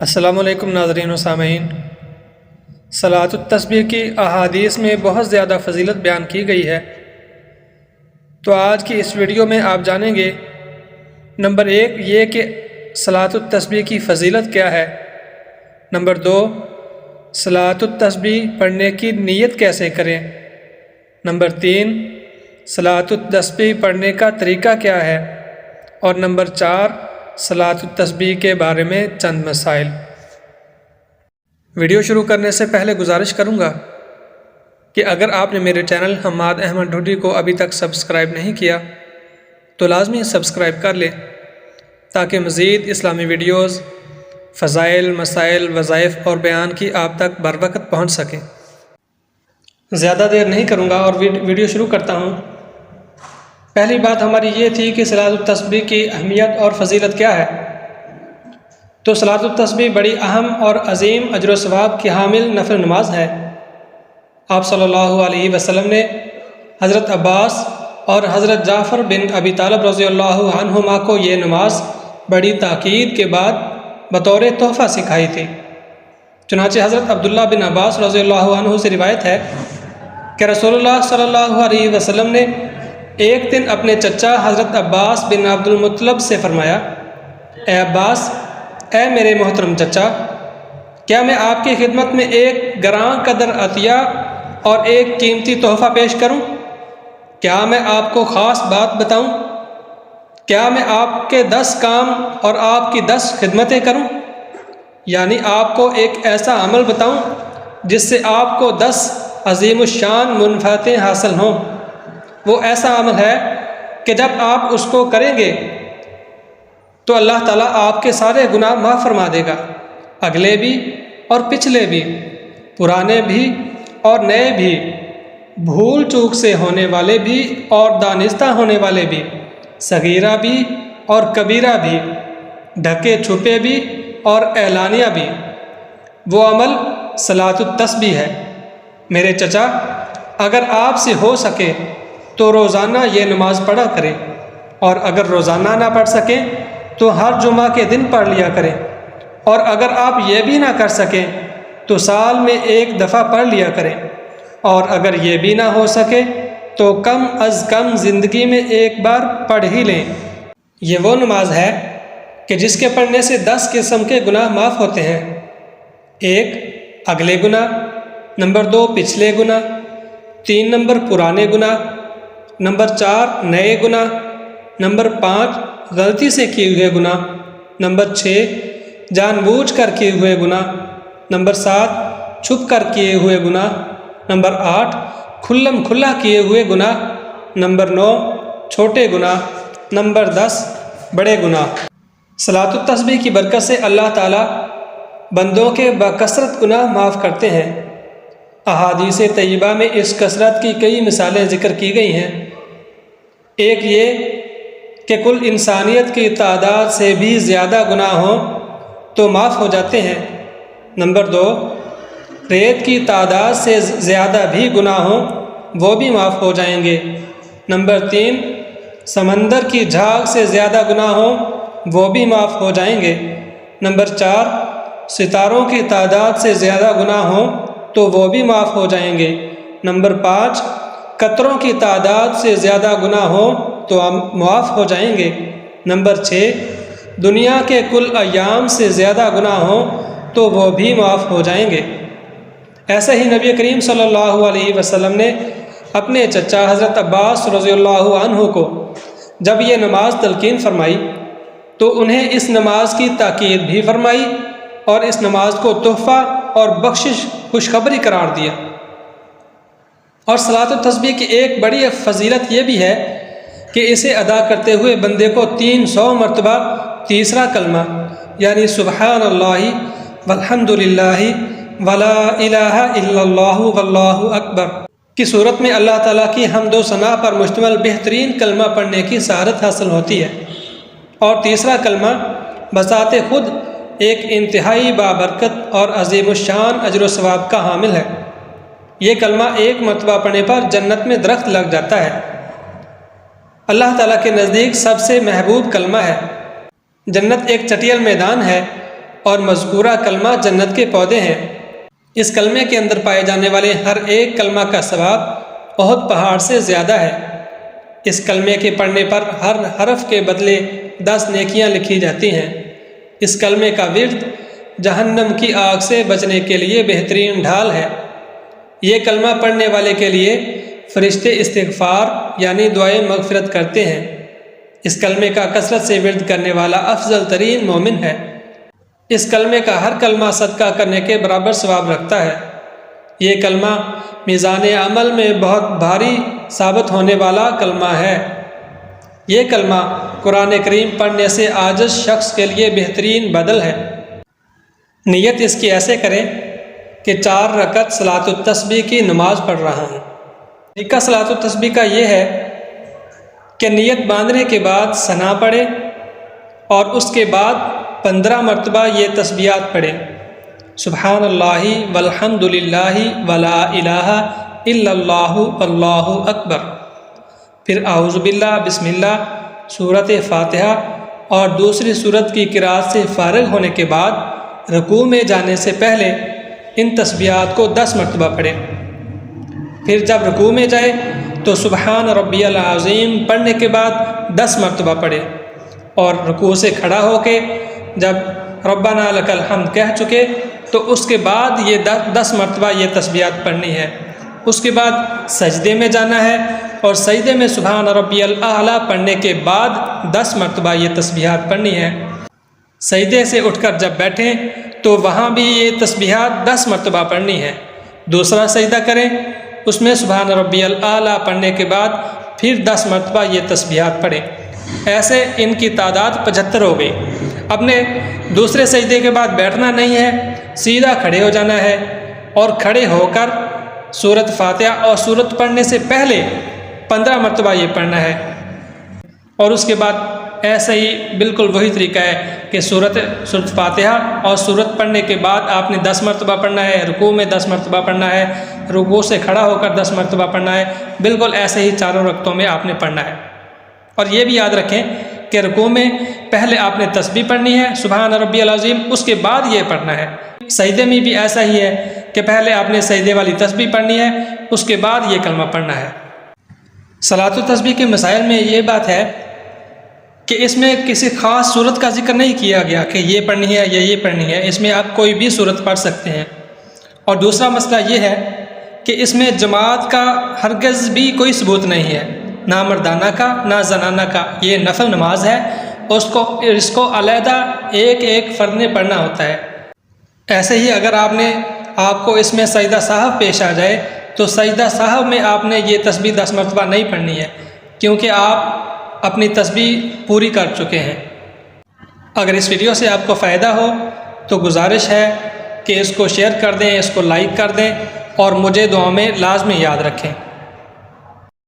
السلام علیکم ناظرین و سامعین۔ صلاۃ التسبیح کی احادیث میں بہت زیادہ فضیلت بیان کی گئی ہے، تو آج کی اس ویڈیو میں آپ جانیں گے نمبر 1 یہ کہ صلاۃ التسبیح کی فضیلت کیا ہے، نمبر 2 صلاۃ التسبیح پڑھنے کی نیت کیسے کریں، نمبر 3 صلاۃ التسبیح پڑھنے کا طریقہ کیا ہے، اور نمبر 4 صلاۃ التسبیح کے بارے میں چند مسائل۔ ویڈیو شروع کرنے سے پہلے گزارش کروں گا کہ اگر آپ نے میرے چینل حماد احمد ڈھوڈی کو ابھی تک سبسکرائب نہیں کیا تو لازمی سبسکرائب کر لیں تاکہ مزید اسلامی ویڈیوز، فضائل، مسائل، وظائف اور بیان کی آپ تک بر وقت پہنچ سکیں۔ زیادہ دیر نہیں کروں گا اور ویڈیو شروع کرتا ہوں۔ پہلی بات ہماری یہ تھی کہ صلاۃ التسبیح کی اہمیت اور فضیلت کیا ہے، تو صلاۃ التسبیح بڑی اہم اور عظیم اجر و ثواب کی حامل نفل نماز ہے۔ آپ صلی اللہ علیہ وسلم نے حضرت عباس اور حضرت جعفر بن ابی طالب رضی اللہ عنہما کو یہ نماز بڑی تاکید کے بعد بطور تحفہ سکھائی تھی۔ چنانچہ حضرت عبداللہ بن عباس رضی اللہ عنہ سے روایت ہے کہ رسول اللہ صلی اللہ علیہ وسلم نے ایک دن اپنے چچا حضرت عباس بن عبد المطلب سے فرمایا، اے عباس، اے میرے محترم چچا، کیا میں آپ کی خدمت میں ایک گراں قدر عطیہ اور ایک قیمتی تحفہ پیش کروں؟ کیا میں آپ کو خاص بات بتاؤں؟ کیا میں آپ کے 10 کام اور آپ کی 10 خدمتیں کروں؟ یعنی آپ کو ایک ایسا عمل بتاؤں جس سے آپ کو 10 عظیم الشان منفعتیں حاصل ہوں۔ وہ ایسا عمل ہے کہ جب آپ اس کو کریں گے تو اللہ تعالیٰ آپ کے سارے گناہ معاف فرما دے گا، اگلے بھی اور پچھلے بھی، پرانے بھی اور نئے بھی، بھول چوک سے ہونے والے بھی اور دانستہ ہونے والے بھی، صغیرہ بھی اور کبیرہ بھی، ڈھکے چھپے بھی اور اعلانیہ بھی۔ وہ عمل صلاۃ التسبیح ہے۔ میرے چچا، اگر آپ سے ہو سکے تو روزانہ یہ نماز پڑھا کریں، اور اگر روزانہ نہ پڑھ سکیں تو ہر جمعہ کے دن پڑھ لیا کریں، اور اگر آپ یہ بھی نہ کر سکیں تو سال میں ایک دفعہ پڑھ لیا کریں، اور اگر یہ بھی نہ ہو سکے تو کم از کم زندگی میں ایک بار پڑھ ہی لیں۔ یہ وہ نماز ہے کہ جس کے پڑھنے سے 10 قسم کے گناہ معاف ہوتے ہیں۔ 1 اگلے گناہ، نمبر 2 پچھلے گناہ، 3 نمبر پرانے گناہ، نمبر 4 نئے گناہ، نمبر 5 غلطی سے کیے ہوئے گناہ، نمبر 6 جان بوجھ کر کیے ہوئے گناہ، نمبر 7 چھپ کر کیے ہوئے گناہ، نمبر 8 کھلم کھلا کیے ہوئے گناہ، نمبر 9 چھوٹے گناہ، نمبر 10 بڑے گناہ۔ صلاۃ التسبیح کی برکت سے اللہ تعالیٰ بندوں کے بکثرت گناہ معاف کرتے ہیں۔ احادیث طیبہ میں اس کثرت کی کئی مثالیں ذکر کی گئی ہیں۔ ایک یہ کہ کل انسانیت کی تعداد سے بھی زیادہ گناہ ہوں تو معاف ہو جاتے ہیں۔ نمبر 2 ریت کی تعداد سے زیادہ بھی گناہ ہوں وہ بھی معاف ہو جائیں گے۔ نمبر 3 سمندر کی جھاگ سے زیادہ گناہ ہوں وہ بھی معاف ہو جائیں گے۔ نمبر 4 ستاروں کی تعداد سے زیادہ گناہ ہوں تو وہ بھی معاف ہو جائیں گے۔ نمبر 5 قطروں کی تعداد سے زیادہ گناہ ہوں تو معاف ہو جائیں گے۔ نمبر 6 دنیا کے کل ایام سے زیادہ گناہ ہوں تو وہ بھی معاف ہو جائیں گے۔ ایسے ہی نبی کریم صلی اللہ علیہ وسلم نے اپنے چچا حضرت عباس رضی اللہ عنہ کو جب یہ نماز تلقین فرمائی تو انہیں اس نماز کی تاکید بھی فرمائی اور اس نماز کو تحفہ اور بخشش خوشخبری قرار دیا۔ اور صلاۃ التسبیح کی ایک بڑی فضیلت یہ بھی ہے کہ اسے ادا کرتے ہوئے بندے کو 300 مرتبہ تیسرا کلمہ یعنی سبحان اللہ والحمد للہ ولا الہ الا اللہ واللہ اکبر کی صورت میں اللہ تعالیٰ کی حمد و ثنا پر مشتمل بہترین کلمہ پڑھنے کی سعادت حاصل ہوتی ہے۔ اور تیسرا کلمہ بذات خود ایک انتہائی بابرکت اور عظیم الشان اجر و ثواب کا حامل ہے۔ یہ کلمہ ایک مرتبہ پڑھنے پر جنت میں درخت لگ جاتا ہے۔ اللہ تعالیٰ کے نزدیک سب سے محبوب کلمہ ہے۔ جنت ایک چٹیل میدان ہے اور مذکورہ کلمہ جنت کے پودے ہیں۔ اس کلمے کے اندر پائے جانے والے ہر ایک کلمہ کا ثواب احد پہاڑ سے زیادہ ہے۔ اس کلمے کے پڑھنے پر ہر حرف کے بدلے 10 نیکیاں لکھی جاتی ہیں۔ اس کلمے کا ورد جہنم کی آگ سے بچنے کے لیے بہترین ڈھال ہے۔ یہ کلمہ پڑھنے والے کے لیے فرشتے استغفار یعنی دعائے مغفرت کرتے ہیں۔ اس کلمے کا کثرت سے ورد کرنے والا افضل ترین مومن ہے۔ اس کلمے کا ہر کلمہ صدقہ کرنے کے برابر ثواب رکھتا ہے۔ یہ کلمہ میزان عمل میں بہت بھاری ثابت ہونے والا کلمہ ہے۔ یہ کلمہ قرآن کریم پڑھنے سے عاجز شخص کے لیے بہترین بدل ہے۔ نیت اس کی ایسے کریں کہ 4 رکعت صلاۃ التسبیح کی نماز پڑھ رہا ہوں۔ طریقہ صلاۃ التسبیح کا یہ ہے کہ نیت باندھنے کے بعد ثنا پڑھے اور اس کے بعد 15 مرتبہ یہ تسبیحات پڑھیں: سبحان اللہ والحمد للہ ولا الہ الا اللہ واللہ اکبر، پھر اعوذ باللہ، بسم اللہ، سورۃ فاتحہ اور دوسری سورت کی قرأت سے فارغ ہونے کے بعد رکوع میں جانے سے پہلے ان تسبیحات کو 10 مرتبہ پڑھیں۔ پھر جب رکوع میں جائے تو سبحان ربی العظیم پڑھنے کے بعد 10 مرتبہ پڑھے اور رکوع سے کھڑا ہو کے جب ربنا لک الحمد کہہ چکے تو اس کے بعد یہ 10 مرتبہ یہ تسبیحات پڑھنی ہے۔ اس کے بعد سجدے میں جانا ہے اور سجدے میں سبحان ربی الاعلیٰ پڑھنے کے بعد 10 مرتبہ یہ تسبیحات پڑھنی ہے۔ سجدے سے اٹھ کر جب بیٹھیں تو وہاں بھی یہ تسبیحات 10 مرتبہ پڑھنی ہے۔ دوسرا سجدہ کریں، اس میں سبحان ربی الاعلیٰ پڑھنے کے بعد پھر 10 مرتبہ یہ تسبیحات پڑھیں۔ ایسے ان کی تعداد 75 ہو گئی۔ اب نے دوسرے سجدے کے بعد بیٹھنا نہیں ہے، سیدھا کھڑے ہو جانا ہے اور کھڑے ہو کر سورۃ فاتحہ اور سورت پڑھنے سے پہلے 15 مرتبہ یہ پڑھنا ہے۔ اور اس کے بعد ایسا ہی بالکل وہی طریقہ ہے کہ سورت فاتحہ اور سورت پڑھنے کے بعد آپ نے 10 مرتبہ پڑھنا ہے، رکوع میں 10 مرتبہ پڑھنا ہے، رکوع سے کھڑا ہو کر 10 مرتبہ پڑھنا ہے۔ بالکل ایسے ہی چاروں رکعتوں میں آپ نے پڑھنا ہے۔ اور یہ بھی یاد رکھیں کہ رکوع میں پہلے آپ نے تسبیح پڑھنی ہے سبحان ربی العظیم، اس کے بعد یہ پڑھنا ہے۔ سجدے میں بھی ایسا ہی ہے کہ پہلے آپ نے سجدے والی تسبیح پڑھنی ہے، اس کے بعد یہ کلمہ پڑھنا ہے۔ صلاۃ التسبیح کے مسائل میں یہ بات ہے کہ اس میں کسی خاص صورت کا ذکر نہیں کیا گیا کہ یہ پڑھنی ہے یا یہ پڑھنی ہے، اس میں آپ کوئی بھی صورت پڑھ سکتے ہیں۔ اور دوسرا مسئلہ یہ ہے کہ اس میں جماعت کا ہرگز بھی کوئی ثبوت نہیں ہے، نہ مردانہ کا نہ زنانہ کا۔ یہ نفل نماز ہے، اس کو علیحدہ ایک فرد نے پڑھنا ہوتا ہے۔ ایسے ہی اگر آپ کو اس میں سجدہ سہو پیش آ جائے تو سجدہ سہو میں آپ نے یہ تسبیح 10 مرتبہ نہیں پڑھنی ہے، کیونکہ آپ اپنی تسبیح پوری کر چکے ہیں۔ اگر اس ویڈیو سے آپ کو فائدہ ہو تو گزارش ہے کہ اس کو شیئر کر دیں، اس کو لائک کر دیں اور مجھے دعاؤں میں لازمی یاد رکھیں۔